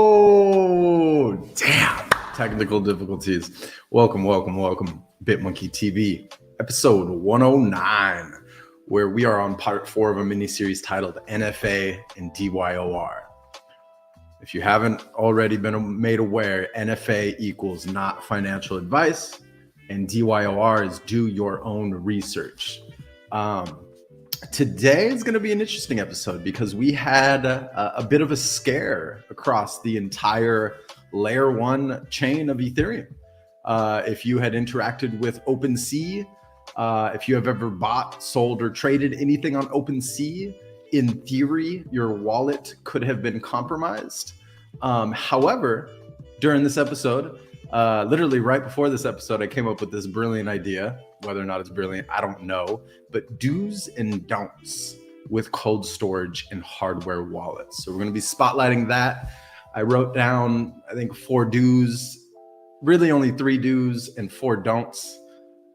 Oh, damn. Technical difficulties. Welcome. BitmonkeyTV, episode 109, where we are on part 4 of a mini-series titled NFA and DYOR. If you haven't already been made aware, NFA equals not financial advice, and DYOR is do your own research. Today is going to be an interesting episode because we had a bit of a scare across the entire layer 1 chain of Ethereum. If you had interacted with OpenSea, if you have ever bought, sold, or traded anything on OpenSea, in theory, your wallet could have been compromised. However, during this episode, literally right before this episode, I came up with this brilliant idea. Whether or not it's brilliant, I don't know, but do's and don'ts with cold storage and hardware wallets. So we're going to be spotlighting that. I wrote down, I think, 4 do's, really only 3 do's and 4 don'ts.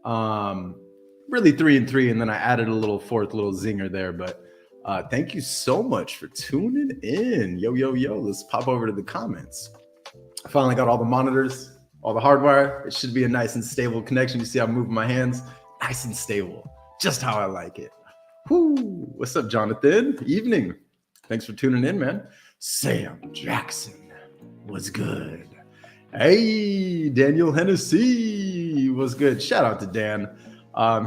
Really 3 and 3, and then I added a little 4th little zinger there. But thank you so much for tuning in. Yo, let's pop over to the comments. I finally got all the monitors, all the hardware. It should be a nice and stable connection. You see I'm moving my hands, nice and stable, just how I like it. Whoo! What's up, Jonathan? Evening. Thanks for tuning in, man. Sam Jackson, what's good? Hey, Daniel Hennessy, what's good? Shout out to Dan.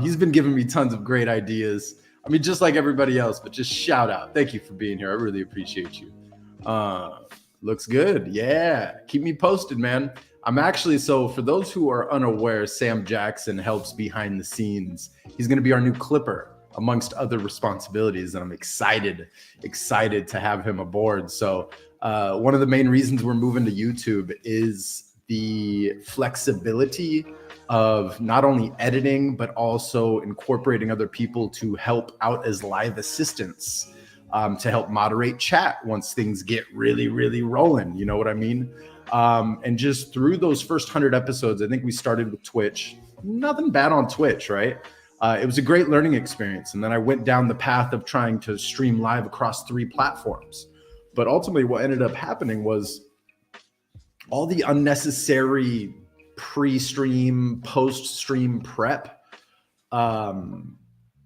He's been giving me tons of great ideas. I mean, just like everybody else, but just shout out. Thank you for being here. I really appreciate you. Looks good. Yeah, keep me posted, man. I'm actually, so for those who are unaware, Sam Jackson helps behind the scenes. He's going to be our new clipper amongst other responsibilities, and I'm excited to have him aboard. So one of the main reasons we're moving to YouTube is the flexibility of not only editing, but also incorporating other people to help out as live assistants, to help moderate chat once things get really rolling. You know what I mean? And just through those first 100 episodes, I think we started with Twitch. Nothing bad on Twitch, right? It was a great learning experience. And then I went down the path of trying to stream live across 3 platforms. But ultimately what ended up happening was all the unnecessary pre-stream, post-stream prep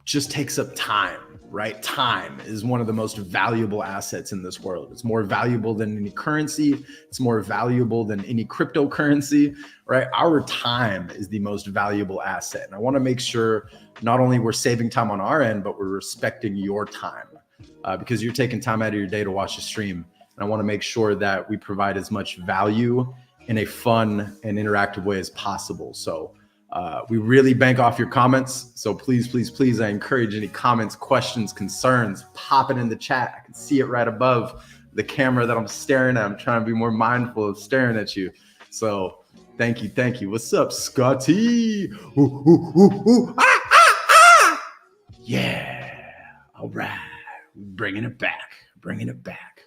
just takes up time. Right? Time is one of the most valuable assets in this world. It's more valuable than any currency. It's more valuable than any cryptocurrency, right? Our time is the most valuable asset. And I want to make sure not only we're saving time on our end, but we're respecting your time because you're taking time out of your day to watch the stream. And I want to make sure that we provide as much value in a fun and interactive way as possible. So we really bank off your comments. So please, I encourage any comments, questions, concerns, pop it in the chat. I can see it right above the camera that I'm staring at. I'm trying to be more mindful of staring at you. So thank you. What's up, Scotty? Yeah. All right. Bringing it back.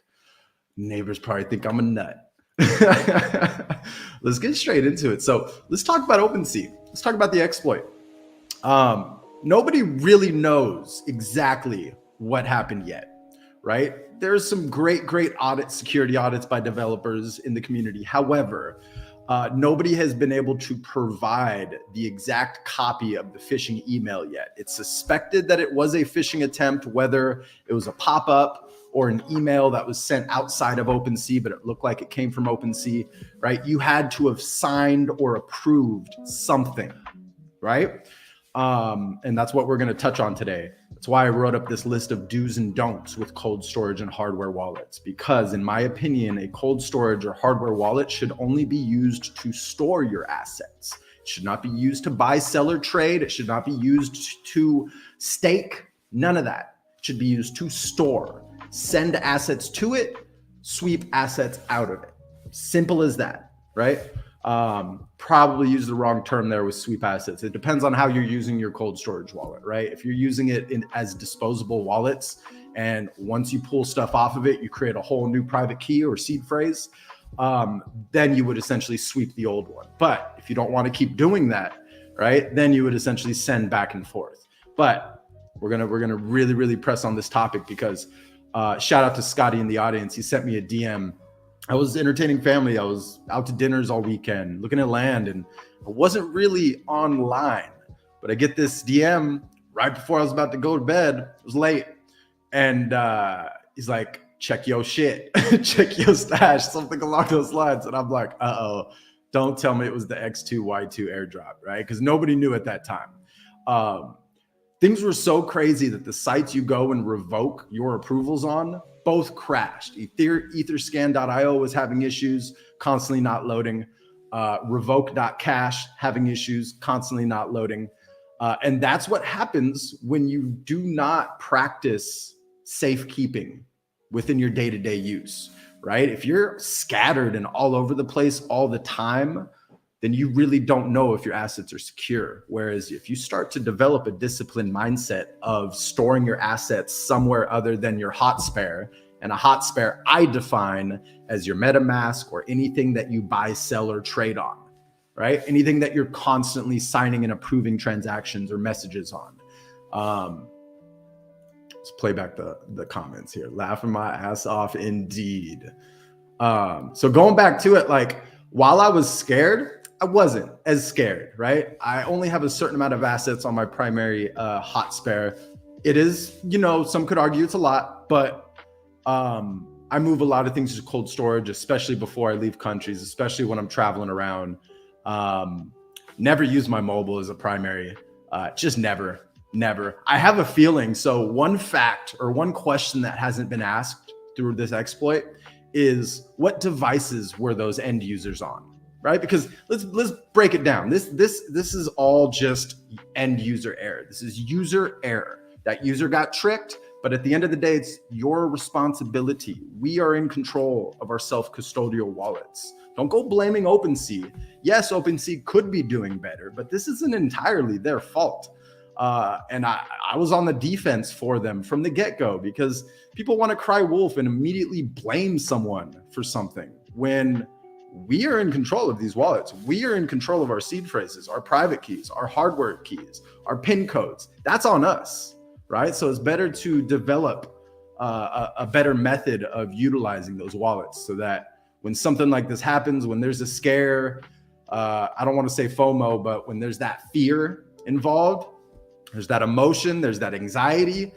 Neighbors probably think I'm a nut. Let's get straight into it. So let's talk about OpenSea. Let's talk about the exploit. Nobody really knows exactly what happened yet, right? There's some great audits, security audits by developers in the community. However, nobody has been able to provide the exact copy of the phishing email yet. It's suspected that it was a phishing attempt, whether it was a pop-up or an email that was sent outside of OpenSea, but it looked like it came from OpenSea, right? You had to have signed or approved something, right? And that's what we're going to touch on today. That's why I wrote up this list of do's and don'ts with cold storage and hardware wallets, because in my opinion, a cold storage or hardware wallet should only be used to store your assets. It should not be used to buy, sell, or trade. It should not be used to stake. None of that. It should be used to store. Send assets to it, sweep assets out of it. Simple as that, right? Probably use the wrong term there with sweep assets. It depends on how you're using your cold storage wallet, right? If you're using it as disposable wallets, and once you pull stuff off of it, you create a whole new private key or seed phrase, then you would essentially sweep the old one. But if you don't want to keep doing that, right, then you would essentially send back and forth. But we're gonna really press on this topic because shout out to Scotty in the audience. He sent me a DM I was entertaining family. I was out to dinners all weekend, looking at land, and I wasn't really online. But I get this DM right before I was about to go to bed. It was late. And he's like, check your shit, check your stash, something along those lines. And I'm like, uh-oh, don't tell me it was the X2Y2 airdrop, right? Because nobody knew at that time. Things were so crazy that the sites you go and revoke your approvals on both crashed. Etherscan.io was having issues, constantly not loading. Revoke.cash having issues, constantly not loading. And that's what happens when you do not practice safekeeping within your day-to-day use, right? If you're scattered and all over the place all the time, then you really don't know if your assets are secure. Whereas if you start to develop a disciplined mindset of storing your assets somewhere other than your hot spare, and a hot spare I define as your MetaMask or anything that you buy, sell, or trade on, right? Anything that you're constantly signing and approving transactions or messages on. Let's play back the comments here. Laughing my ass off indeed. So going back to it, like while I was scared, I wasn't as scared, right? I only have a certain amount of assets on my primary hot spare. It is, you know, some could argue it's a lot, but I move a lot of things to cold storage, especially before I leave countries, especially when I'm traveling around. Never use my mobile as a primary, just never. I have a feeling. So one fact or one question that hasn't been asked through this exploit is what devices were those end users on? Right? Because let's break it down. This is all just end user error. This is user error. That user got tricked, but at the end of the day, it's your responsibility. We are in control of our self-custodial wallets. Don't go blaming OpenSea. Yes, OpenSea could be doing better, but this isn't entirely their fault. And I was on the defense for them from the get-go because people want to cry wolf and immediately blame someone for something when we are in control of these wallets. We are in control of our seed phrases, our private keys, our hardware keys, our PIN codes. That's on us, right? So it's better to develop a better method of utilizing those wallets so that when something like this happens, when there's a scare, I don't want to say FOMO, but when there's that fear involved, there's that emotion, there's that anxiety,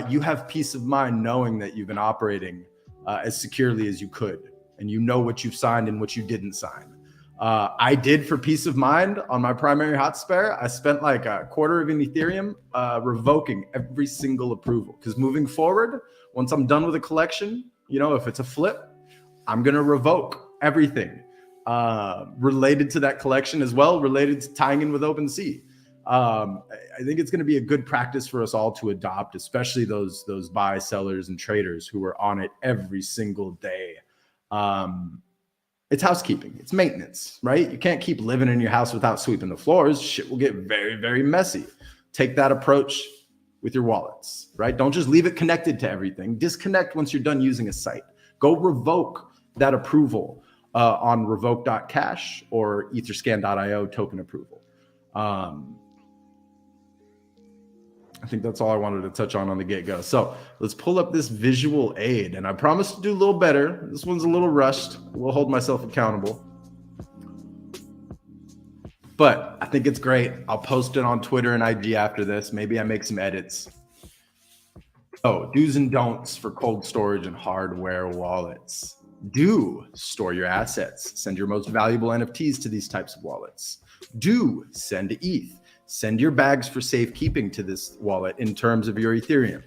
you have peace of mind knowing that you've been operating as securely as you could. And you know what you've signed and what you didn't sign. I did, for peace of mind, on my primary hot spare, I spent like a quarter of an Ethereum revoking every single approval. Because moving forward, once I'm done with a collection, you know, if it's a flip, I'm going to revoke everything related to that collection as well, related to tying in with OpenSea. I think it's going to be a good practice for us all to adopt, especially those buy, sellers, and traders who are on it every single day. It's housekeeping, it's maintenance, right? You can't keep living in your house without sweeping the floors. Shit will get very, very messy. Take that approach with your wallets, right? Don't just leave it connected to everything. Disconnect once you're done using a site. Go revoke that approval on revoke.cash or etherscan.io token approval. I think that's all I wanted to touch on the get-go. So let's pull up this visual aid, and I promise to do a little better. This one's a little rushed. We'll hold myself accountable. But I think it's great. I'll post it on Twitter and IG after this. Maybe I make some edits. Oh, do's and don'ts for cold storage and hardware wallets. Do store your assets. Send your most valuable NFTs to these types of wallets. Do send ETH. Send your bags for safekeeping to this wallet in terms of your Ethereum.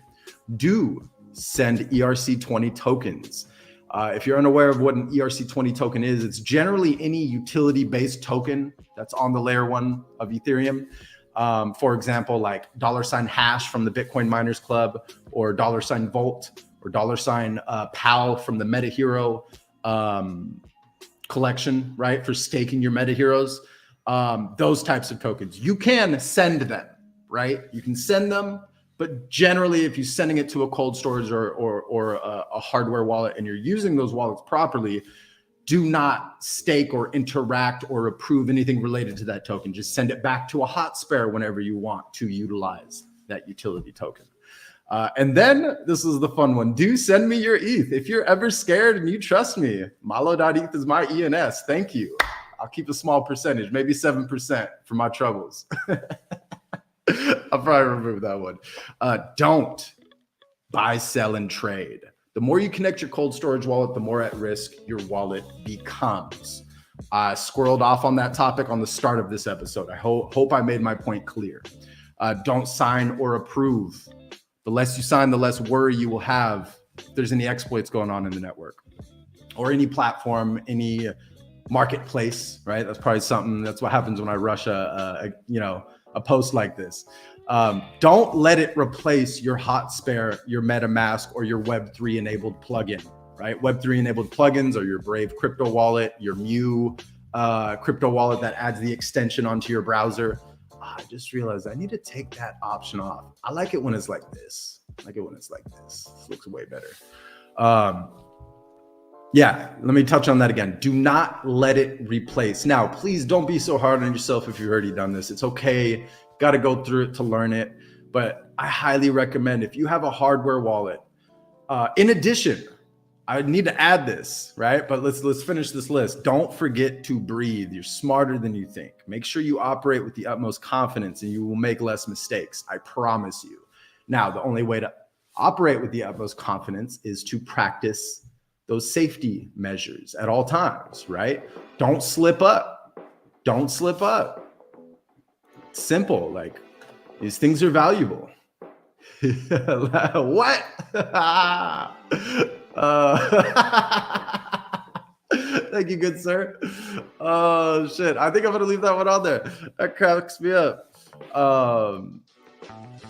Do send ERC20 tokens. If you're unaware of what an ERC20 token is, it's generally any utility-based token that's on the layer 1 of Ethereum. For example, like $hash from the Bitcoin Miners Club, or $Volt, or $POW from the MetaHero collection, right? For staking your MetaHeroes. Those types of tokens. You can send them, right? You can send them, but generally if you're sending it to a cold storage or a hardware wallet and you're using those wallets properly, do not stake or interact or approve anything related to that token. Just send it back to a hot spare whenever you want to utilize that utility token. And then this is the fun one. Do send me your ETH. If you're ever scared and you trust me, malo.eth is my ENS. Thank you. I'll keep a small percentage, maybe 7% for my troubles. I'll probably remove that one. Don't buy, sell, and trade. The more you connect your cold storage wallet, the more at risk your wallet becomes. I squirreled off on that topic on the start of this episode. I hope I made my point clear. Don't sign or approve. The less you sign, the less worry you will have if there's any exploits going on in the network or any platform, any marketplace, right? That's probably something. That's what happens when I rush a post like this. Don't let it replace your hot spare, your MetaMask, or your Web3 enabled plugin, right? Web3 enabled plugins are your Brave crypto wallet, your Mu crypto wallet that adds the extension onto your browser. I just realized I need to take that option off. I like it when it's like this. I like it when it's like this. This looks way better. Yeah, let me touch on that again. Do not let it replace. Now, please don't be so hard on yourself if you've already done this. It's okay. Got to go through it to learn it. But I highly recommend if you have a hardware wallet, in addition, I need to add this, right? But let's finish this list. Don't forget to breathe. You're smarter than you think. Make sure you operate with the utmost confidence and you will make less mistakes. I promise you. Now, the only way to operate with the utmost confidence is to practice those safety measures at all times, right? Don't slip up. Don't slip up. It's simple. Like, these things are valuable. What? Thank you, good sir. Oh shit, I think I'm gonna leave that one on there. That cracks me up.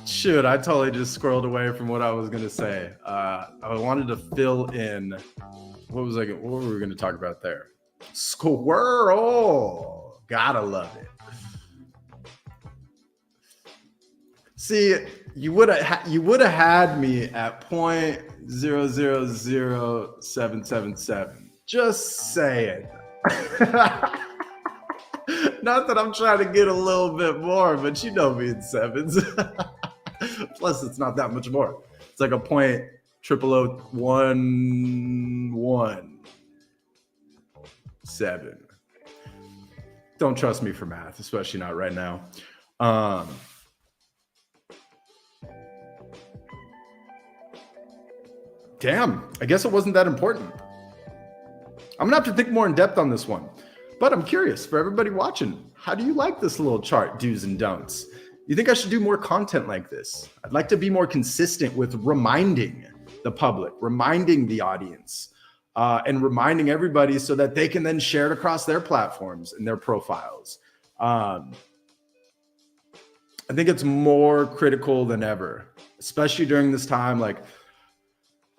Shoot, I totally just scrolled away from what I was gonna say. I wanted to fill in what were we gonna talk about there? Squirrel, gotta love it. See, you would have had me at 0.000777. Just saying. Not that I'm trying to get a little bit more, but you know me in sevens. Plus, it's not that much more. It's like a 0.0001117. Don't trust me for math, especially not right now. Damn, I guess it wasn't that important. I'm gonna have to think more in depth on this one, but I'm curious for everybody watching, how do you like this little chart, do's and don'ts? You think I should do more content like this? I'd like to be more consistent with reminding the public, reminding the audience, and reminding everybody so that they can then share it across their platforms and their profiles. I think it's more critical than ever, especially during this time. Like,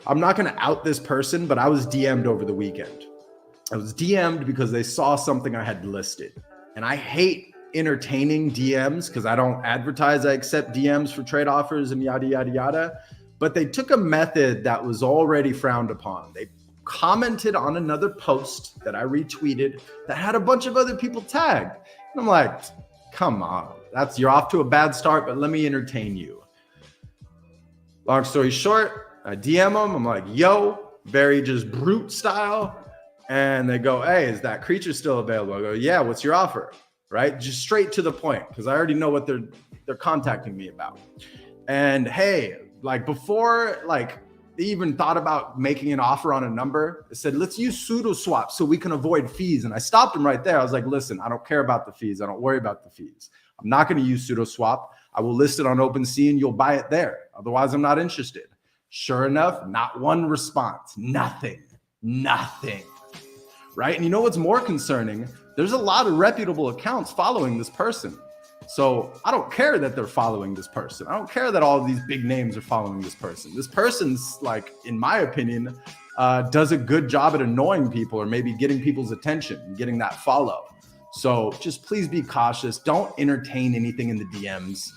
I'm not going to out this person, but I was DM'd over the weekend. I was DM'd because they saw something I had listed. And I hate entertaining DMs because I don't advertise. I accept DMs for trade offers and yada, yada, yada. But they took a method that was already frowned upon. They commented on another post that I retweeted that had a bunch of other people tagged. And I'm like, come on, you're off to a bad start, but let me entertain you. Long story short, I DM them. I'm like, yo, very just brute style. And they go, hey, is that creature still available? I go, yeah, what's your offer? Right? Just straight to the point, because I already know what they're contacting me about. And hey, like before, like they even thought about making an offer on a number, they said, let's use pseudo swap so we can avoid fees. And I stopped them right there. I was like, listen, I don't care about the fees. I don't worry about the fees. I'm not going to use pseudo swap. I will list it on OpenSea and you'll buy it there. Otherwise, I'm not interested. Sure enough, not one response, nothing. Right? And you know what's more concerning? There's a lot of reputable accounts following this person. So I don't care that they're following this person. I don't care that all of these big names are following this person. This person's, like, in my opinion, does a good job at annoying people or maybe getting people's attention and getting that follow. So just please be cautious. Don't entertain anything in the DMs.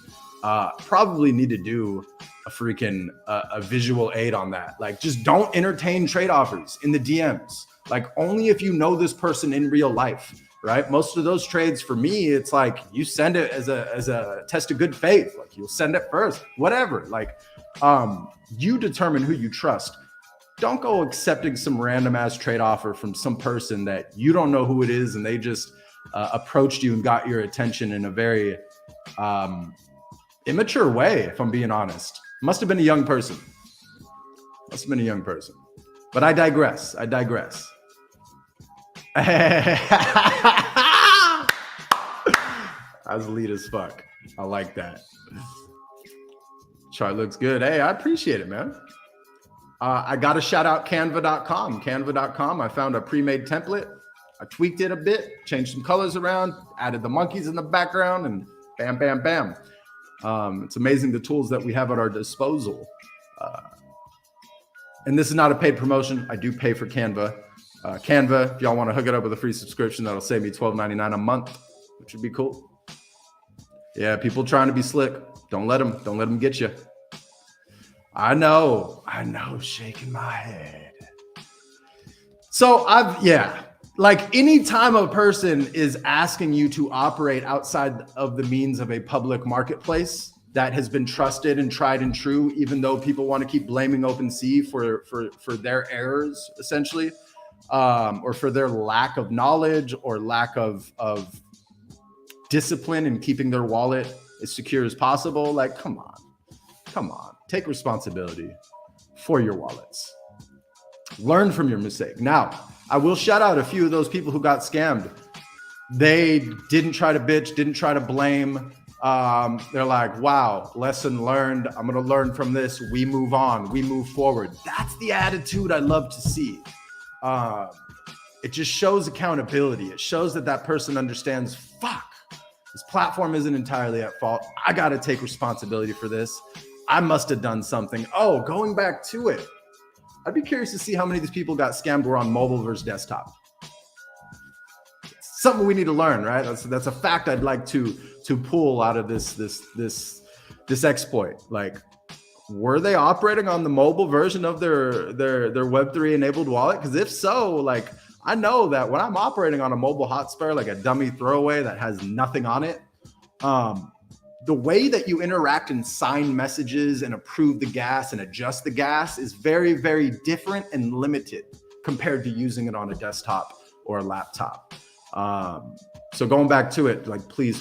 Probably need to do a freaking a visual aid on that. Like, just don't entertain trade offers in the DMs. Like, only if you know this person in real life, right? Most of those trades for me, it's like you send it as a test of good faith. Like, you'll send it first, whatever. Like, You determine who you trust. Don't go accepting some random ass trade offer from some person that you don't know who it is, and they just approached you and got your attention in a very immature way, if I'm being honest. Must have been a young person. Must have been a young person. But I digress. I digress. I was lead as fuck. I like that. Chart looks good. Hey, I appreciate it, man. I got to shout out Canva.com. Canva.com. I found a pre-made template. I tweaked it a bit, changed some colors around, added the monkeys in the background, and bam, bam, bam. It's amazing the tools that we have at our disposal. And this is not a paid promotion. I do pay for Canva. Canva, if y'all want to hook it up with a free subscription, that'll save me $12.99 a month, which would be cool. Yeah, people trying to be slick. Don't let them get you. I know, shaking my head. So like anytime a person is asking you to operate outside of the means of a public marketplace that has been trusted and tried and true, even though people want to keep blaming OpenSea for their errors, essentially, or for their lack of knowledge or lack of discipline in keeping their wallet as secure as possible. Like, come on, take responsibility for your wallets. Learn from your mistake. Now, I will shout out a few of those people who got scammed. They didn't try to bitch, didn't try to blame. They're like, wow, lesson learned. I'm going to learn from this. We move on. We move forward. That's the attitude I love to see. It just shows accountability. It shows that person understands, fuck, this platform isn't entirely at fault. I got to take responsibility for this. I must have done something. Oh, going back to it. I'd be curious to see how many of these people got scammed were on mobile versus desktop. It's something we need to learn, right? That's a fact I'd like to pull out of this exploit. Like, were they operating on the mobile version of their Web3 enabled wallet? Because if so, like, I know that when I'm operating on a mobile hotspot, like a dummy throwaway that has nothing on it, the way that you interact and sign messages and approve the gas and adjust the gas is very, very different and limited compared to using it on a desktop or a laptop. So going back to it, like, please,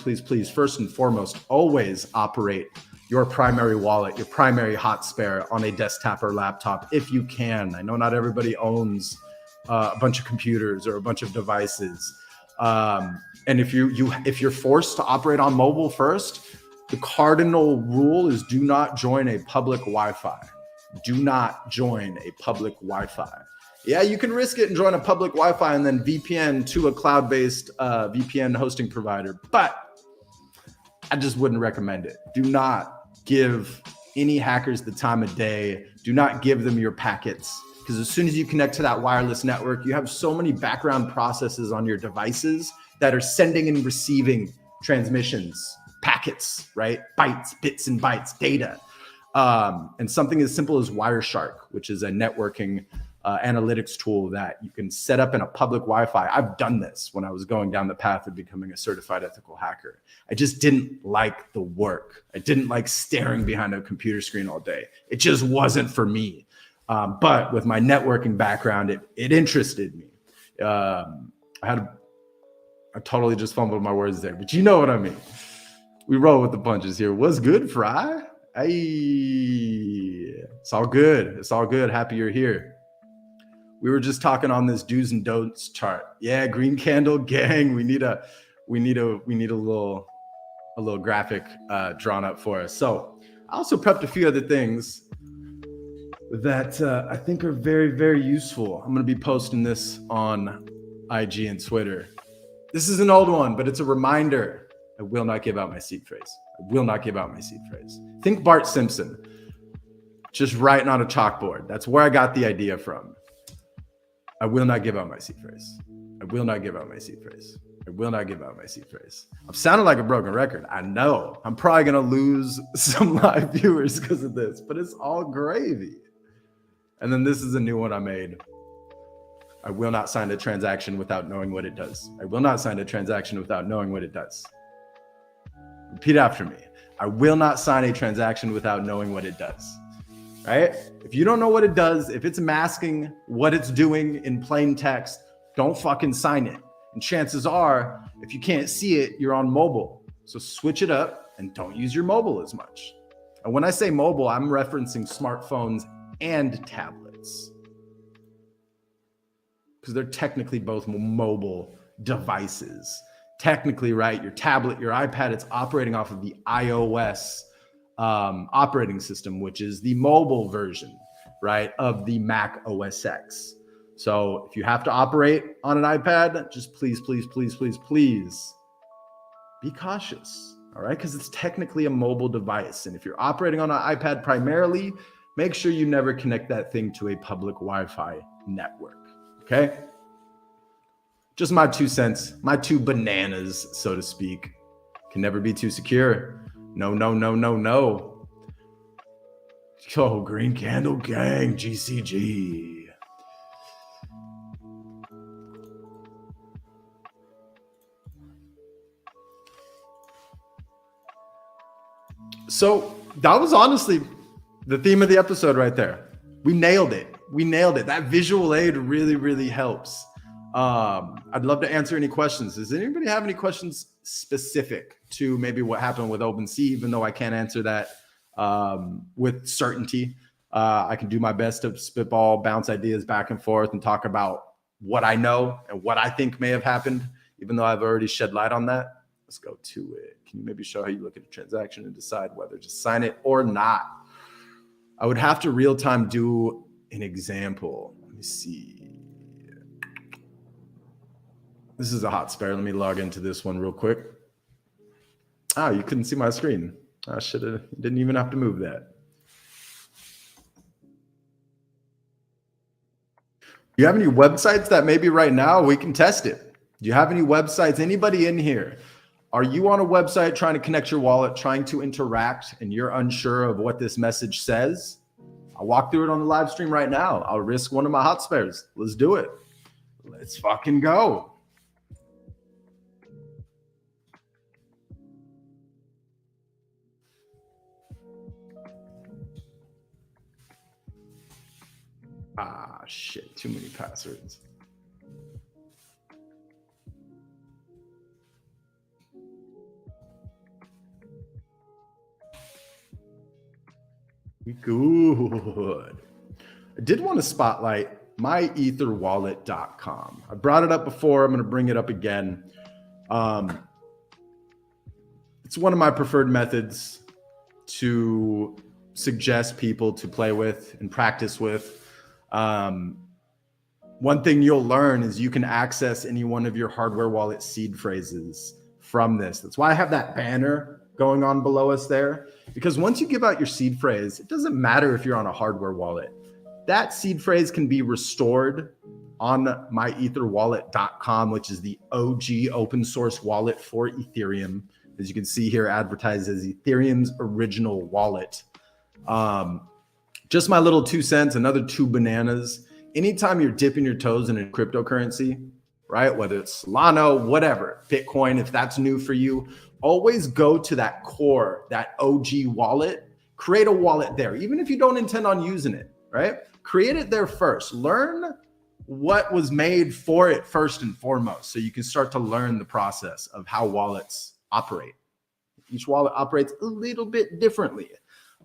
first and foremost, always operate your primary wallet, your primary hot spare on a desktop or laptop if you can. I know not everybody owns a bunch of computers or a bunch of devices. And if you're forced to operate on mobile first, the cardinal rule is do not join a public Wi-Fi. Do not join a public Wi-Fi. Yeah, you can risk it and join a public Wi-Fi and then VPN to a cloud-based VPN hosting provider, but I just wouldn't recommend it. Do not give any hackers the time of day. Do not give them your packets, because as soon as you connect to that wireless network, you have so many background processes on your devices that are sending and receiving transmissions, packets, right? Bytes, bits and bytes, data. And something as simple as Wireshark, which is a networking analytics tool that you can set up in a public Wi-Fi. I've done this when I was going down the path of becoming a certified ethical hacker. I just didn't like the work. I didn't like staring behind a computer screen all day. It just wasn't for me. But with my networking background, it interested me. I totally just fumbled my words there, but you know what I mean. We roll with the punches here. What's good, Fry? Hey, it's all good. It's all good. Happy you're here. We were just talking on this do's and don'ts chart. Yeah, green candle gang. We need a little graphic drawn up for us. So I also prepped a few other things that I think are very, very useful. I'm going to be posting this on IG and Twitter. This is an old one, but it's a reminder. I will not give out my seed phrase. I will not give out my seed phrase. Think Bart Simpson, just writing on a chalkboard. That's where I got the idea from. I will not give out my seed phrase. I will not give out my seed phrase. I will not give out my seed phrase. I'm sounding like a broken record. I know. I'm probably going to lose some live viewers because of this, but it's all gravy. And then this is a new one I made. I will not sign a transaction without knowing what it does. I will not sign a transaction without knowing what it does. Repeat after me. I will not sign a transaction without knowing what it does. right? If you don't know what it does, if it's masking what it's doing in plain text, don't fucking sign it. And chances are, if you can't see it, you're on mobile. So switch it up and don't use your mobile as much. And when I say mobile, I'm referencing smartphones and tablets, because they're technically both mobile devices. Technically, right? Your tablet, your iPad, it's operating off of the iOS operating system, which is the mobile version, right, of the Mac OS X. So if you have to operate on an iPad, just please, please, please, please, please be cautious, all right? Because it's technically a mobile device. And if you're operating on an iPad primarily, make sure you never connect that thing to a public Wi-Fi network, okay? Just my 2 cents, my 2 bananas, so to speak. Can never be too secure. No, no, no, no, no. Yo, Green Candle Gang, GCG. So that was honestly the theme of the episode right there. We nailed it. We nailed it. That visual aid really, really helps. I'd love to answer any questions. Does anybody have any questions specific to maybe what happened with OpenSea, even though I can't answer that with certainty? I can do my best to spitball, bounce ideas back and forth, and talk about what I know and what I think may have happened, even though I've already shed light on that. Let's go to it. Can you maybe show how you look at a transaction and decide whether to sign it or not? I would have to real time do an example. Let me see. This is a hot spare. Let me log into this one real quick. Ah, you couldn't see my screen. I should have, didn't even have to move that. Do you have any websites that maybe right now we can test it? Do you have any websites? Anybody in here? Are you on a website trying to connect your wallet, trying to interact, and you're unsure of what this message says? I'll walk through it on the live stream right now. I'll risk one of my hot spares. Let's do it. Let's fucking go. Ah, shit. Too many passwords. Good. I did want to spotlight myetherwallet.com. I brought it up before. I'm going to bring it up again. It's one of my preferred methods to suggest people to play with and practice with. One thing you'll learn is you can access any one of your hardware wallet seed phrases from this. That's why I have that banner going on below us there, because once you give out your seed phrase, it doesn't matter if you're on a hardware wallet. That seed phrase can be restored on myetherwallet.com, which is the OG open source wallet for Ethereum. As you can see here, advertised as Ethereum's original wallet. Just my little 2 cents, another 2 bananas. Anytime you're dipping your toes in a cryptocurrency, right? Whether it's Solana, whatever, Bitcoin, if that's new for you, always go to that core, that OG wallet, create a wallet there, even if you don't intend on using it, right? Create it there first. Learn what was made for it first and foremost, so you can start to learn the process of how wallets operate. Each wallet operates a little bit differently.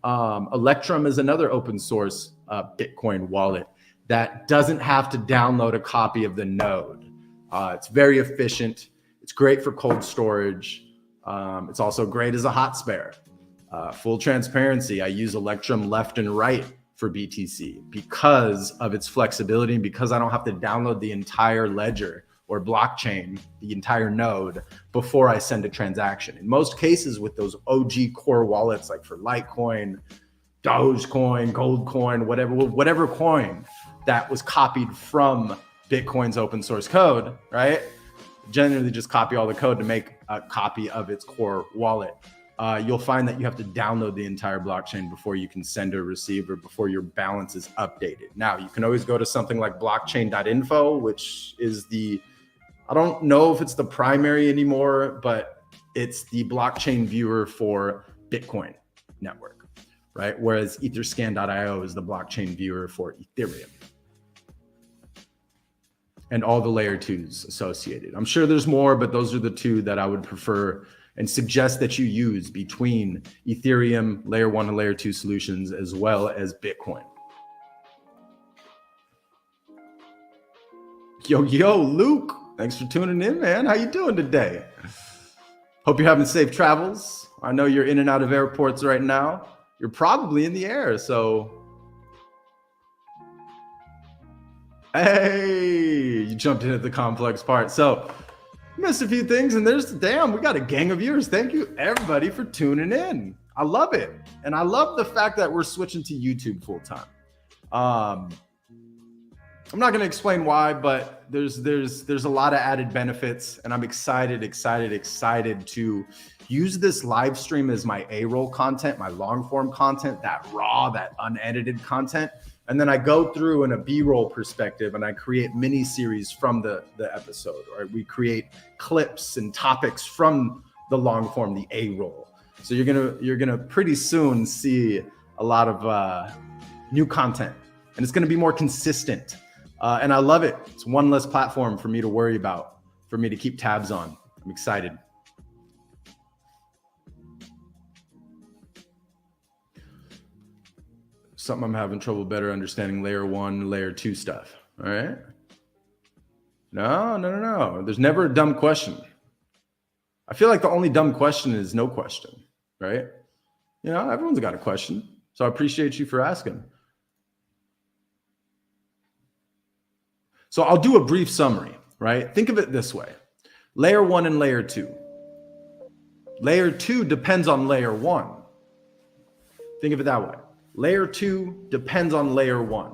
Electrum is another open source Bitcoin wallet that doesn't have to download a copy of the node. It's very efficient. It's great for cold storage. It's also great as a hot spare. Full transparency, I use Electrum left and right for BTC because of its flexibility and because I don't have to download the entire ledger or blockchain, the entire node, before I send a transaction. In most cases with those OG core wallets, like for Litecoin, Dogecoin, Goldcoin, whatever coin that was copied from Bitcoin's open source code, right? Generally just copy all the code to make a copy of its core wallet. You'll find that you have to download the entire blockchain before you can send or receive, or before your balance is updated. Now, you can always go to something like blockchain.info, which is I don't know if it's the primary anymore, but it's the blockchain viewer for Bitcoin network. right? Whereas etherscan.io is the blockchain viewer for Ethereum and all the layer 2s associated. I'm sure there's more, but those are the two that I would prefer and suggest that you use between Ethereum, layer 1 and layer 2 solutions, as well as Bitcoin. Yo, Luke, thanks for tuning in, man. How you doing today? Hope you're having safe travels. I know you're in and out of airports right now. You're probably in the air, so. Hey, you jumped in at the complex part. So missed a few things, and there's, damn, we got a gang of viewers. Thank you everybody for tuning in. I love it. And I love the fact that we're switching to YouTube full time. I'm not going to explain why, but there's a lot of added benefits, and I'm excited to use this live stream as my A-roll content, my long form content, that raw, that unedited content. And then I go through in a B-roll perspective and I create mini series from the episode, or we create clips and topics from the long form, the A-roll. So you're gonna pretty soon see a lot of new content, and it's gonna be more consistent. And I love it. It's one less platform for me to worry about, for me to keep tabs on. I'm excited. Something I'm having trouble better understanding layer 1, layer 2 stuff. All right. No. There's never a dumb question. I feel like the only dumb question is no question, right? You know, everyone's got a question. So I appreciate you for asking. So I'll do a brief summary, right? Think of it this way. Layer 1 and layer 2. Layer 2 depends on layer 1. Think of it that way. Layer 2 depends on layer 1.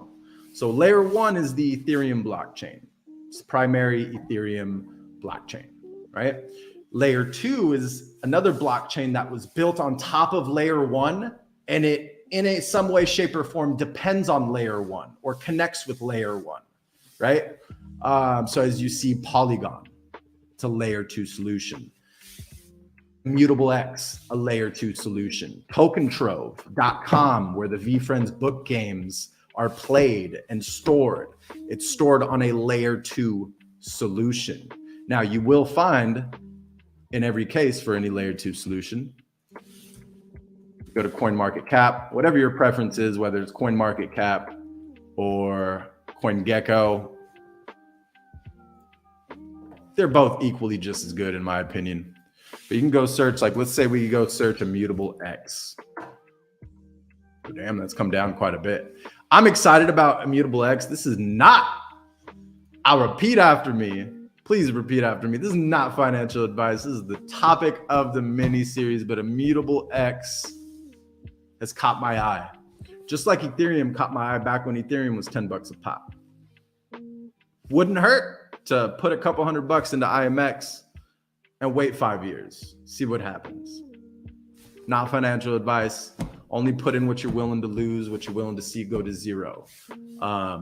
So layer 1 is the Ethereum blockchain. It's primary Ethereum blockchain, right? Layer 2 is another blockchain that was built on top of layer 1, and it in some way, shape, or form depends on layer 1 or connects with layer 1, right? So as you see, Polygon, it's a layer 2 solution. Immutable X, a layer 2 solution. TokenTrove.com, where the VFriends book games are played and stored. It's stored on a layer 2 solution. Now, you will find in every case for any layer 2 solution, go to CoinMarketCap, whatever your preference is, whether it's CoinMarketCap or CoinGecko, they're both equally just as good in my opinion. But you can go search, like, let's say we go search Immutable X. Damn, that's come down quite a bit. I'm excited about Immutable X. This is not, I'll repeat after me. Please repeat after me. This is not financial advice. This is the topic of the mini series, but Immutable X has caught my eye. Just like Ethereum caught my eye back when Ethereum was 10 bucks a pop. Wouldn't hurt to put a couple $100 into IMX and wait 5 years, see what happens. Not financial advice. Only put in what you're willing to lose, what you're willing to see go to zero. But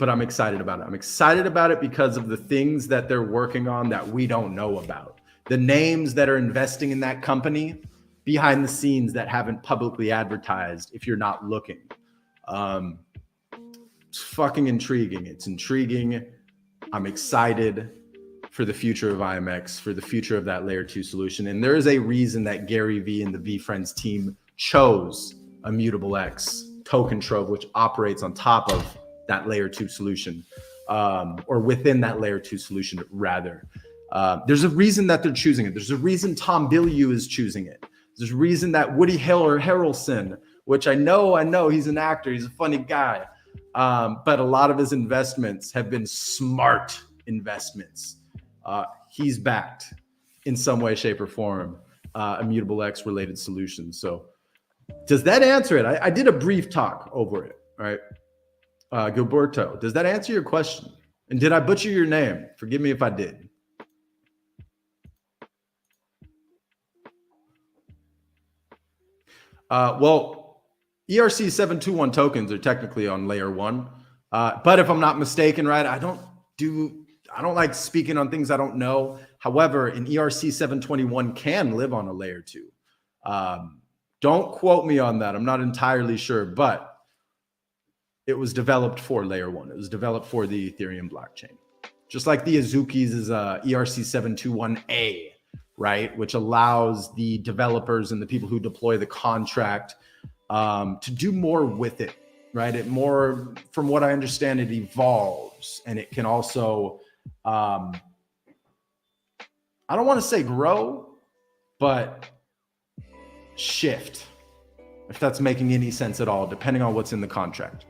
I'm excited about it. I'm excited about it because of the things that they're working on that we don't know about. The names that are investing in that company behind the scenes that haven't publicly advertised if you're not looking. It's fucking intriguing. It's intriguing. I'm excited for the future of IMX, for the future of that layer 2 solution. And there is a reason that Gary Vee and the VFriends team chose Immutable X, TokenTrove, which operates on top of that layer 2 solution, or within that layer 2 solution, rather. There's a reason that they're choosing it. There's a reason Tom Bilyeu is choosing it. There's a reason that Woody Harrelson, which I know he's an actor, he's a funny guy, but a lot of his investments have been smart investments. He's backed in some way, shape, or form Immutable X related solutions. So does that answer it? I did a brief talk over it, all right? Gilberto, does that answer your question? And did I butcher your name? Forgive me if I did. Well, ERC-721 tokens are technically on layer 1. But if I'm not mistaken, right, I don't like speaking on things I don't know. However, an ERC-721 can live on a layer 2. Don't quote me on that. I'm not entirely sure, but it was developed for layer 1. It was developed for the Ethereum blockchain. Just like the Azuki's is ERC721A, right? Which allows the developers and the people who deploy the contract to do more with it, right? It more, from what I understand, it evolves, and it can also, I don't want to say grow, but shift, if that's making any sense at all, depending on what's in the contract.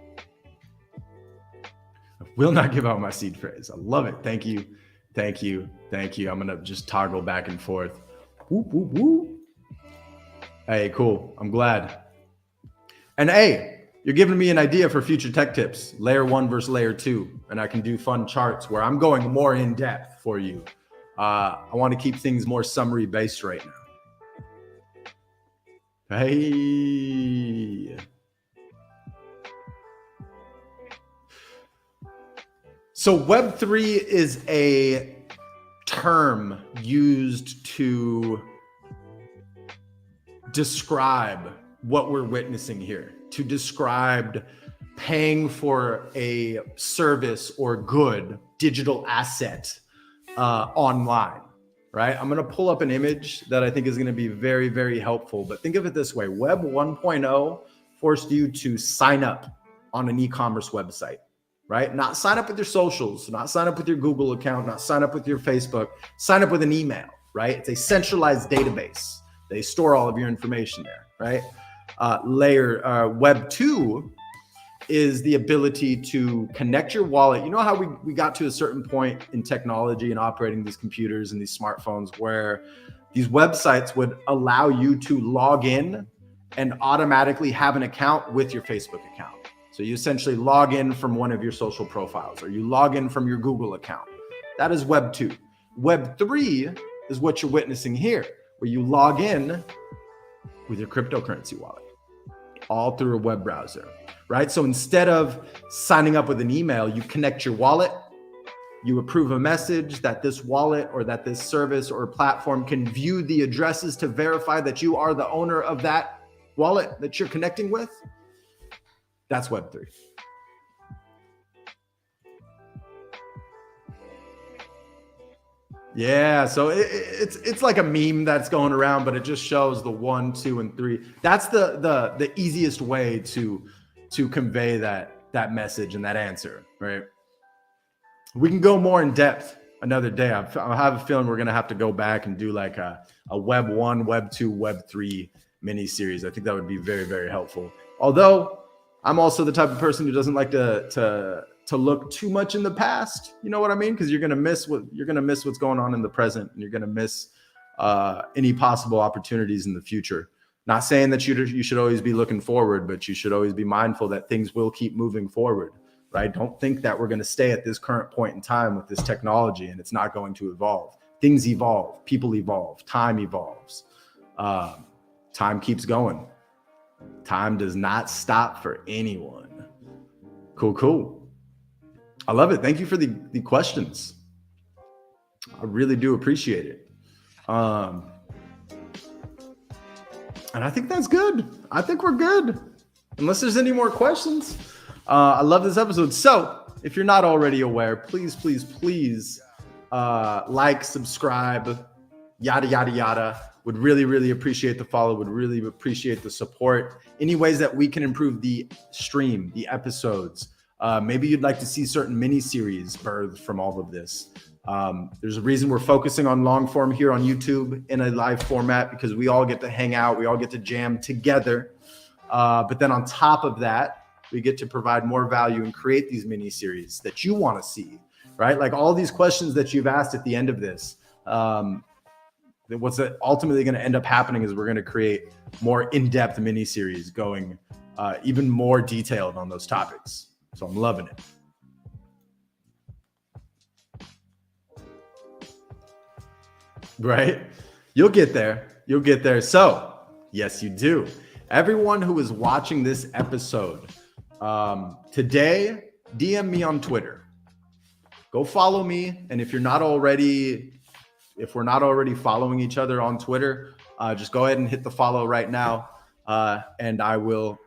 I will not give out my seed phrase. I love it. Thank you. Thank you. Thank you. I'm going to just toggle back and forth. Whoop, whoop, whoop. Hey, cool. I'm glad. And hey, you're giving me an idea for future tech tips, layer 1 versus layer 2. And I can do fun charts where I'm going more in depth for you. I want to keep things more summary based right now. Hey. So Web3 is a term used to describe what we're witnessing here, to describe paying for a service or good digital asset online, right? I'm going to pull up an image that I think is going to be very, very helpful. But think of it this way. Web 1.0 forced you to sign up on an e-commerce website, right? Not sign up with your socials, not sign up with your Google account, not sign up with your Facebook, sign up with an email, right? It's a centralized database. They store all of your information there, right? Web 2 is the ability to connect your wallet. You know how we got to a certain point in technology and operating these computers and these smartphones where these websites would allow you to log in and automatically have an account with your Facebook account. So you essentially log in from one of your social profiles, or you log in from your Google account. That is Web 2. Web 3 is what you're witnessing here, where you log in with your cryptocurrency wallet, all through a web browser, right? So instead of signing up with an email, you connect your wallet, you approve a message that this wallet or that this service or platform can view the addresses to verify that you are the owner of that wallet that you're connecting with. That's Web 3. Yeah, so it's like a meme that's going around, but it just shows the 1, 2, and 3. That's the easiest way to convey that message and that answer, right? We can go more in depth another day. I have a feeling we're gonna have to go back and do like a Web 1, Web 2, Web 3 mini series. I think that would be very, very helpful. Although I'm also the type of person who doesn't like to look too much in the past. You know what I mean? Because you're gonna miss what's going on in the present, and you're gonna miss any possible opportunities in the future. Not saying that you should always be looking forward, but you should always be mindful that things will keep moving forward, right? Don't think that we're gonna stay at this current point in time with this technology and it's not going to evolve. Things evolve, people evolve, time evolves. Time keeps going. Time does not stop for anyone. Cool. I love it. Thank you for the questions. I really do appreciate it. And I think that's good. I think we're good. Unless there's any more questions. I love this episode. So if you're not already aware, please like, subscribe, yada, yada, yada. Would really appreciate the follow, would really appreciate the support. Any ways that we can improve the stream, the episodes. Maybe you'd like to see certain mini-series birthed from all of this. There's a reason we're focusing on long form here on YouTube in a live format, because we all get to hang out, we all get to jam together. But then on top of that, we get to provide more value and create these mini-series that you want to see, right? Like all these questions that you've asked at the end of this. What's ultimately going to end up happening is we're going to create more in-depth mini-series going even more detailed on those topics. So I'm loving it. Right? You'll get there. You'll get there. So yes, you do. Everyone who is watching this episode today, DM me on Twitter. Go follow me. And if we're not already following each other on Twitter, just go ahead and hit the follow right now. and I will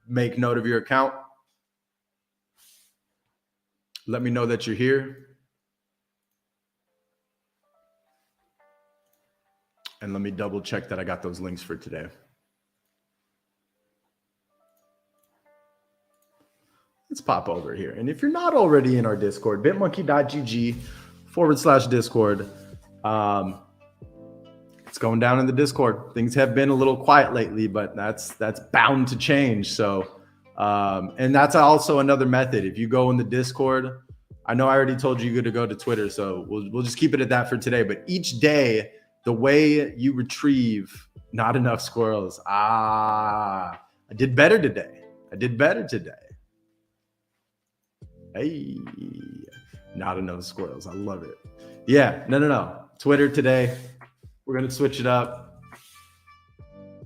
make note of your account. Let me know that you're here. And let me double check that I got those links for today. Let's pop over here. And if you're not already in our Discord, bitmonkey.gg/Discord. It's going down in the Discord. Things have been a little quiet lately, but that's bound to change. So, and that's also another method. If you go in the Discord, I know I already told you to go to Twitter, so we'll just keep it at that for today. But each day, the way you retrieve not enough squirrels. I did better today. Hey, not enough squirrels. I love it. Yeah, no. Twitter today. We're going to switch it up.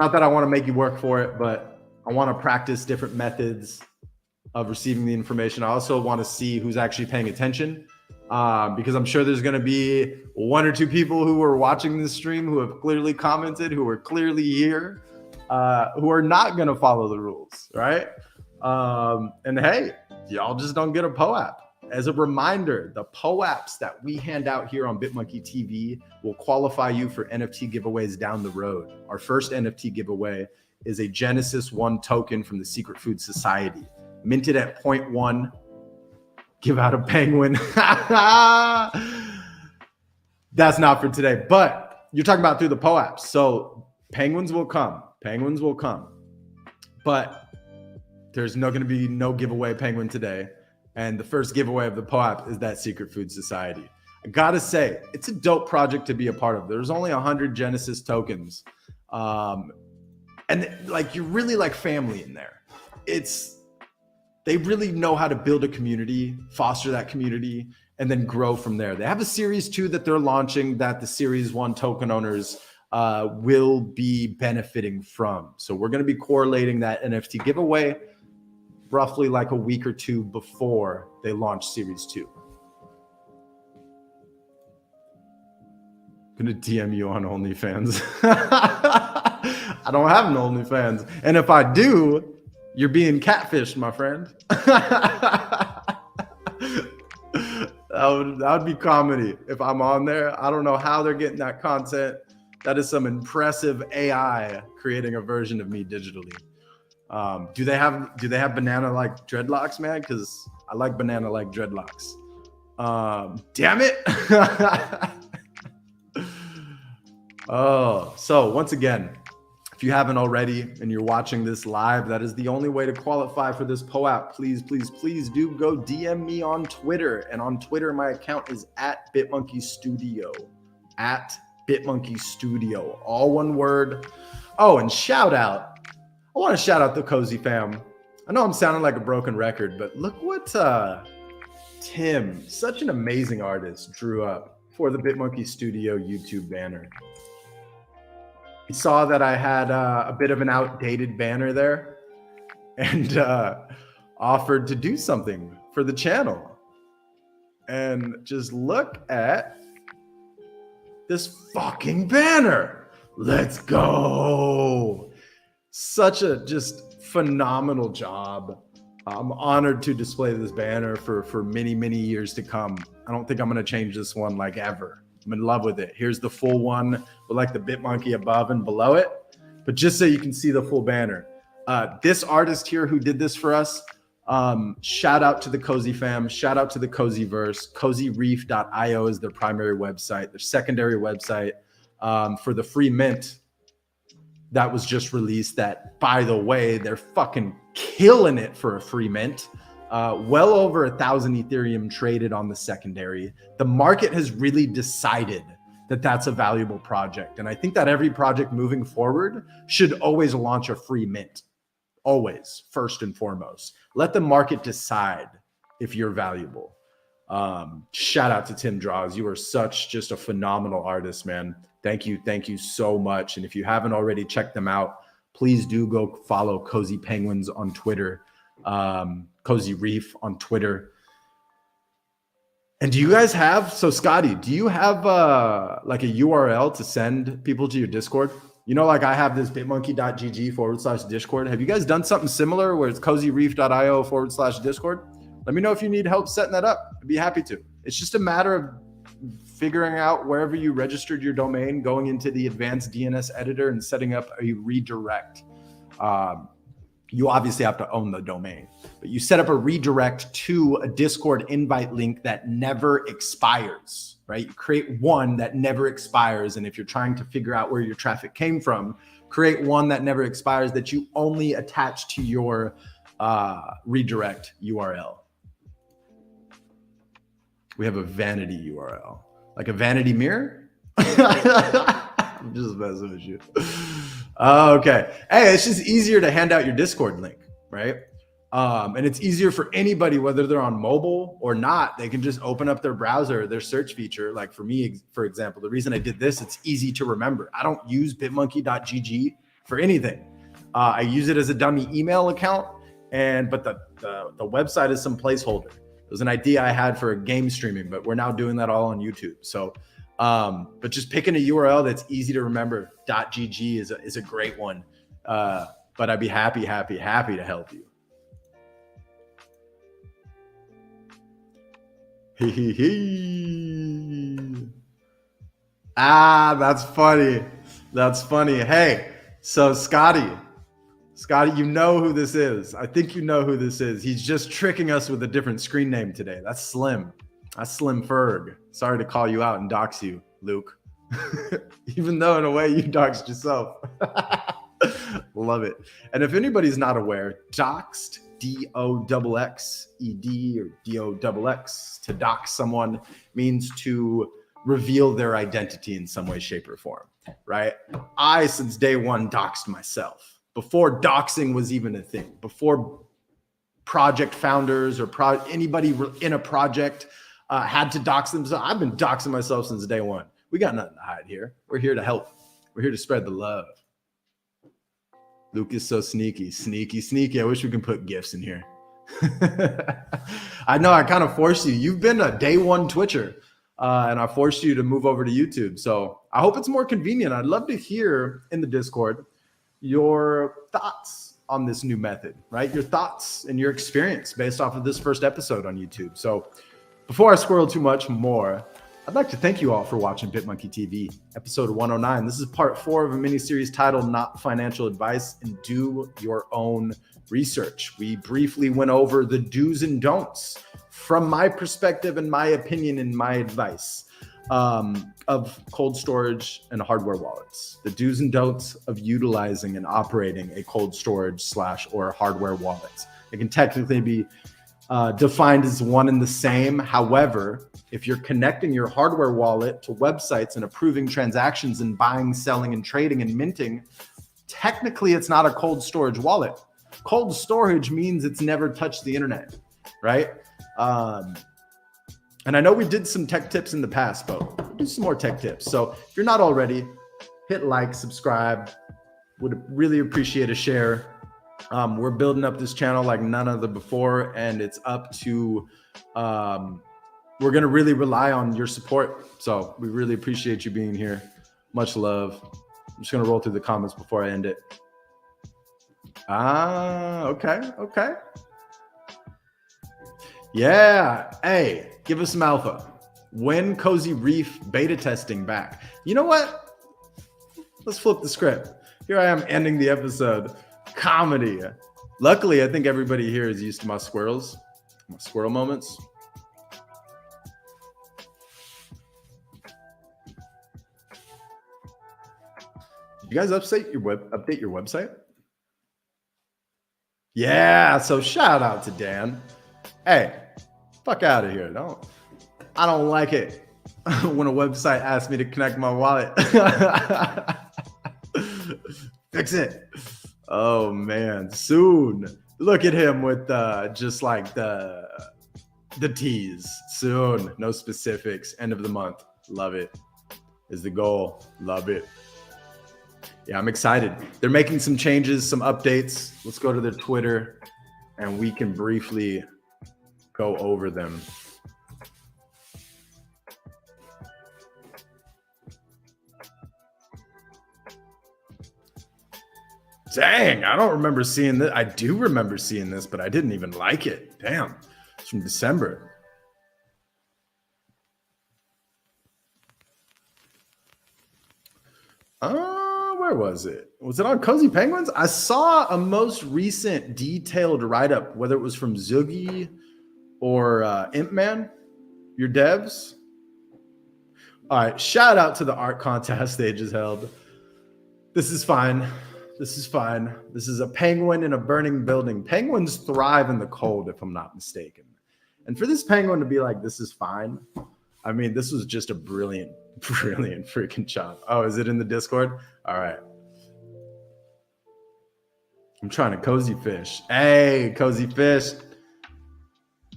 Not that I want to make you work for it, but I want to practice different methods of receiving the information. I also want to see who's actually paying attention, because I'm sure there's going to be one or two people who are watching this stream who have clearly commented, who are clearly here, who are not going to follow the rules, right? And hey, y'all just don't get a POAP. As a reminder, the POAPs that we hand out here on BitmonkeyTV will qualify you for NFT giveaways down the road. Our first NFT giveaway is a Genesis 1 token from the Secret Food Society, minted at 0.1. Give out a penguin. That's not for today, but you're talking about through the POAPs. So penguins will come. But there's going to be no giveaway penguin today. And the first giveaway of the POAP is that Secret Food Society. I gotta say, it's a dope project to be a part of. There's only 100 Genesis tokens. And like, you're really like family in there. They really know how to build a community, foster that community, and then grow from there. They have a series 2 that they're launching that the series 1 token owners will be benefiting from. So we're gonna be correlating that NFT giveaway roughly like a week or two before they launch series 2. I'm gonna DM you on OnlyFans. I don't have an OnlyFans. And if I do, you're being catfished, my friend. that would be comedy if I'm on there. I don't know how they're getting that content. That is some impressive AI creating a version of me digitally. Do they have banana like dreadlocks, man? Because I like banana like dreadlocks. Damn it. Oh, so once again, if you haven't already and you're watching this live, that is the only way to qualify for this POAP. Please do go DM me on Twitter. And on Twitter, my account is @BitmonkeyStudio. @BitmonkeyStudio. All one word. Oh, and I want to shout out the Cozy fam. I know I'm sounding like a broken record, but look what Tim, such an amazing artist, drew up for the Bitmonkey Studio YouTube banner. He saw that I had a bit of an outdated banner there and offered to do something for the channel. And just look at this fucking banner. Let's go. Such a just phenomenal job. I'm honored to display this banner for many, many years to come. I don't think I'm going to change this one like ever. I'm in love with it. Here's the full one with like the Bitmonkey above and below it. But just so you can see the full banner. This artist here who did this for us, shout out to the Cozy fam. Shout out to the Cozyverse. CozyReef.io is their primary website. Their secondary website for the free mint that was just released, that, by the way, they're fucking killing it for a free mint. Well over 1,000 Ethereum traded on the secondary. The market has really decided that that's a valuable project. And I think that every project moving forward should always launch a free mint. Always, first and foremost. Let the market decide if you're valuable. Shout out to Tim Draws. You are such just a phenomenal artist, man. Thank you so much. And if you haven't already checked them out, please do go follow Cozy Penguins on Twitter, Cozy Reef on Twitter. And do you guys have, so Scotty, do you have like a URL to send people to your Discord? You know, like I have this bitmonkey.gg/Discord. Have you guys done something similar where it's cozyreef.io/Discord? Let me know if you need help setting that up. I'd be happy to. It's just a matter of figuring out wherever you registered your domain, going into the advanced DNS editor and setting up a redirect. You obviously have to own the domain, but you set up a redirect to a Discord invite link that never expires, right? You create one that never expires. And if you're trying to figure out where your traffic came from, create one that never expires that you only attach to your redirect URL. We have a vanity URL, like a vanity mirror. I'm just messing with you. Okay. Hey, it's just easier to hand out your Discord link, right? And it's easier for anybody, whether they're on mobile or not. They can just open up their browser, their search feature. Like for me, for example, the reason I did this, it's easy to remember. I don't use bitmonkey.gg for anything. I use it as a dummy email account, but the website is some placeholder. It was an idea I had for a game streaming, but we're now doing that all on YouTube. So, but just picking a URL that's easy to remember, .gg is a great one. But I'd be happy to help you. That's funny. That's funny. Hey, so Scotty, you know who this is. I think you know who this is. He's just tricking us with a different screen name today. That's Slim. That's Slim Ferg. Sorry to call you out and dox you, Luke. Even though in a way you doxed yourself. Love it. And if anybody's not aware, doxed, DOXXED or DOXX, to dox someone means to reveal their identity in some way, shape, or form, right? I, since day one, doxed myself. Before doxing was even a thing, before project founders or anybody in a project had to dox themselves, I've been doxing myself since day one. We got nothing to hide here. We're here to help. We're here to spread the love. Luke is so sneaky. I wish we can put GIFs in here. I know I kind of forced you. You've been a day one Twitcher, and I forced you to move over to YouTube. So I hope it's more convenient. I'd love to hear in the Discord your thoughts on this new method, right? Your thoughts and your experience based off of this first episode on YouTube. So before I squirrel too much more, I'd like to thank you all for watching BitmonkeyTV, episode 109. This is part 4 of a mini-series titled Not Financial Advice and Do Your Own Research. We briefly went over the do's and don'ts from my perspective and my opinion and my advice of cold storage and hardware wallets, the do's and don'ts of utilizing and operating a cold storage or hardware wallet. It can technically be defined as one and the same. However, if you're connecting your hardware wallet to websites and approving transactions and buying, selling, and trading and minting, technically it's not a cold storage wallet. Cold storage means it's never touched the internet, right? And I know we did some tech tips in the past, but we'll do some more tech tips. So if you're not already, hit like, subscribe. Would really appreciate a share. We're building up this channel like none other before, and it's up to, we're going to really rely on your support. So we really appreciate you being here. Much love. I'm just going to roll through the comments before I end it. Okay. Yeah. Hey, give us some alpha. When Cozy Reef beta testing back? You know what? Let's flip the script. Here I am ending the episode. Comedy. Luckily, I think everybody here is used to my squirrel moments. Did you guys update your website? Yeah, so shout out to Dan. Hey, fuck out of here. I don't like it when a website asks me to connect my wallet. Fix it. Oh man, soon. Look at him with just like the tease. Soon, no specifics. End of the month. Love it. Is the goal. Love it. Yeah, I'm excited. They're making some changes, some updates. Let's go to their Twitter and we can briefly go over them. Dang, I don't remember seeing this. I do remember seeing this, but I didn't even like it. Damn, it's from December. Where was it? Was it on Cozy Penguins? I saw a most recent detailed write-up, whether it was from Zoogie or Impman, your devs. All right, shout out to the art contest they just held. This is fine. This is fine. This is a penguin in a burning building. Penguins thrive in the cold, if I'm not mistaken. And for this penguin to be like, this is fine. I mean, this was just a brilliant freaking job. Oh, is it in the Discord? All right. I'm trying to cozy fish. Hey, cozy fish.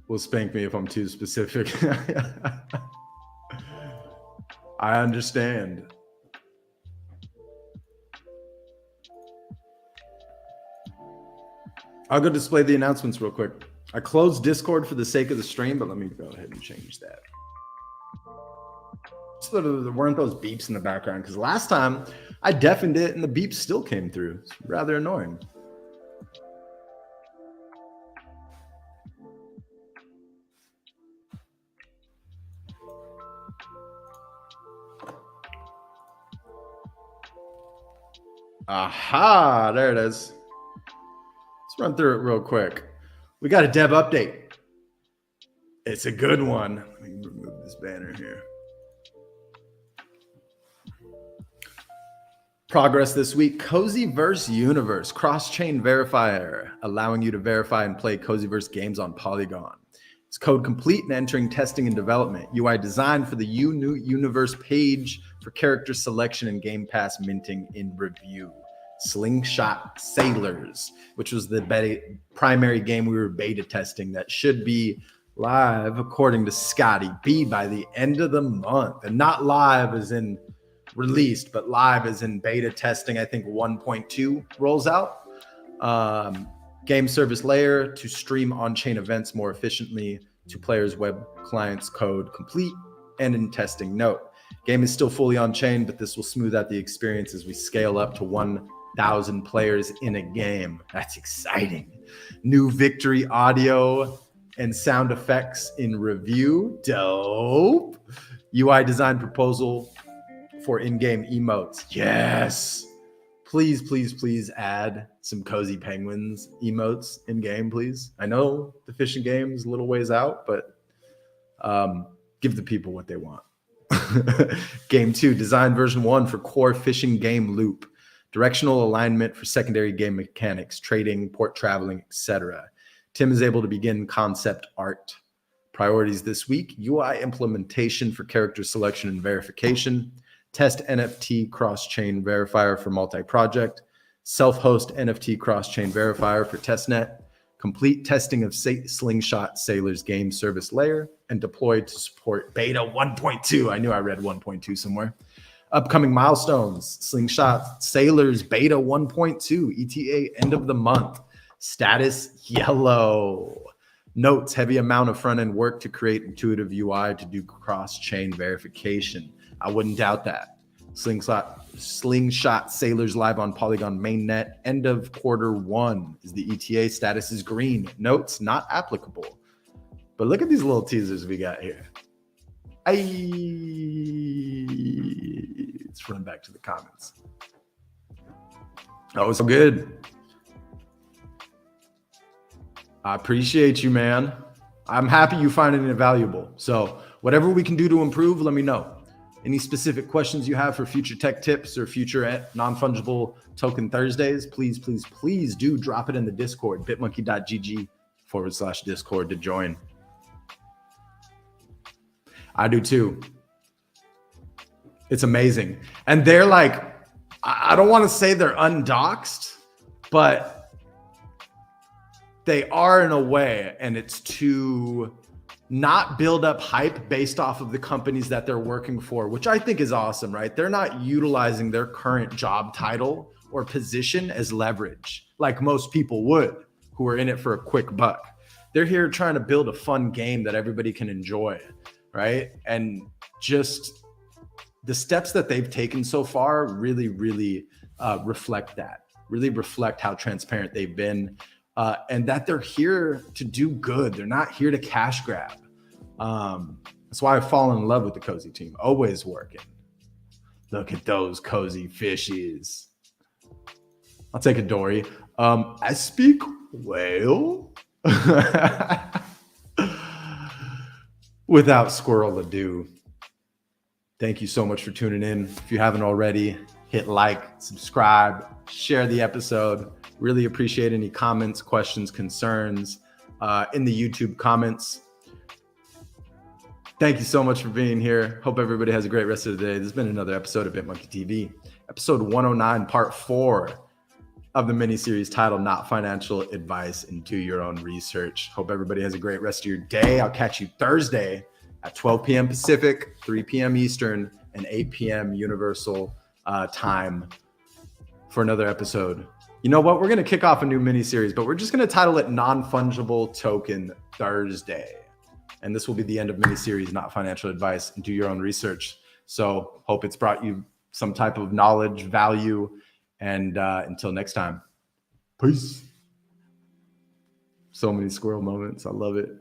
Will spank me if I'm too specific. I understand. I'll go display the announcements real quick. I closed Discord for the sake of the stream, but let me go ahead and change that. So there weren't those beeps in the background, because last time I deafened it and the beeps still came through. It's rather annoying. Aha, there it is. Let's run through it real quick. We got a dev update. It's a good one. Let me remove this banner here. Progress this week, Cozyverse Universe, cross-chain verifier, allowing you to verify and play Cozyverse games on Polygon. It's code complete and entering testing and development. UI designed for the Universe page for character selection and Game Pass minting in review. Slingshot Sailors, which was the primary game we were beta testing that should be live, according to Scotty B, by the end of the month. And not live as in released, but live as in beta testing. I think 1.2 rolls out. Game service layer to stream on-chain events more efficiently to players' web clients, code complete and in testing. Note, game is still fully on-chain, but this will smooth out the experience as we scale up to 1,000 players in a game. That's exciting. New victory audio and sound effects in review. Dope. UI design proposal for in-game emotes. Yes. Please, please, please add some Cozy Penguins emotes in-game, please. I know the fishing game is a little ways out, but give the people what they want. Game 2, design version 1 for core fishing game loop. Directional alignment for secondary game mechanics, trading, port traveling, etc. Tim is able to begin concept art. Priorities this week, UI implementation for character selection and verification. Test NFT cross-chain verifier for multi-project, self-host NFT cross-chain verifier for testnet, complete testing of Slingshot Sailors game service layer, and deployed to support beta 1.2. I knew I read 1.2 somewhere. Upcoming milestones, Slingshot Sailors beta 1.2, ETA end of the month. Status yellow. Notes, heavy amount of front-end work to create intuitive UI to do cross-chain verification. I wouldn't doubt that. Slingshot Sailors live on Polygon mainnet. End of Q1 is the ETA. Status is green. Notes not applicable. But look at these little teasers we got here. Let's run back to the comments. Oh, it's good. I appreciate you, man. I'm happy you finding it valuable. So whatever we can do to improve, let me know. Any specific questions you have for future tech tips or future non-fungible token Thursdays, please, please, please do drop it in the Discord, bitmonkey.gg/Discord to join. I do too. It's amazing. And they're like, I don't want to say they're undoxed, but they are in a way, and it's to not build up hype based off of the companies that they're working for, which I think is awesome, right? They're not utilizing their current job title or position as leverage like most people would who are in it for a quick buck. They're here trying to build a fun game that everybody can enjoy, right? And just the steps that they've taken so far really, really reflect that. really reflect how transparent they've been, and that they're here to do good. They're not here to cash grab. That's why I've fallen in love with the Cozy team. Always working. Look at those cozy fishies. I'll take a Dory. I speak whale. Without squirrel ado, thank you so much for tuning in. If you haven't already, hit like, subscribe, share the episode. Really appreciate any comments, questions, concerns in the YouTube comments. Thank you so much for being here. Hope everybody has a great rest of the day. This has been another episode of BitmonkeyTV, episode 109, part 4 of the mini-series titled Not Financial Advice and Do Your Own Research. Hope everybody has a great rest of your day. I'll catch you Thursday at 12 p.m. Pacific, 3 p.m. Eastern, and 8 p.m. Universal time for another episode. You know what? We're going to kick off a new mini-series, but we're just going to title it Non-Fungible Token Thursday. And this will be the end of mini-series Not Financial Advice and Do Your Own Research. So hope it's brought you some type of knowledge, value, and until next time, peace. So many squirrel moments. I love it.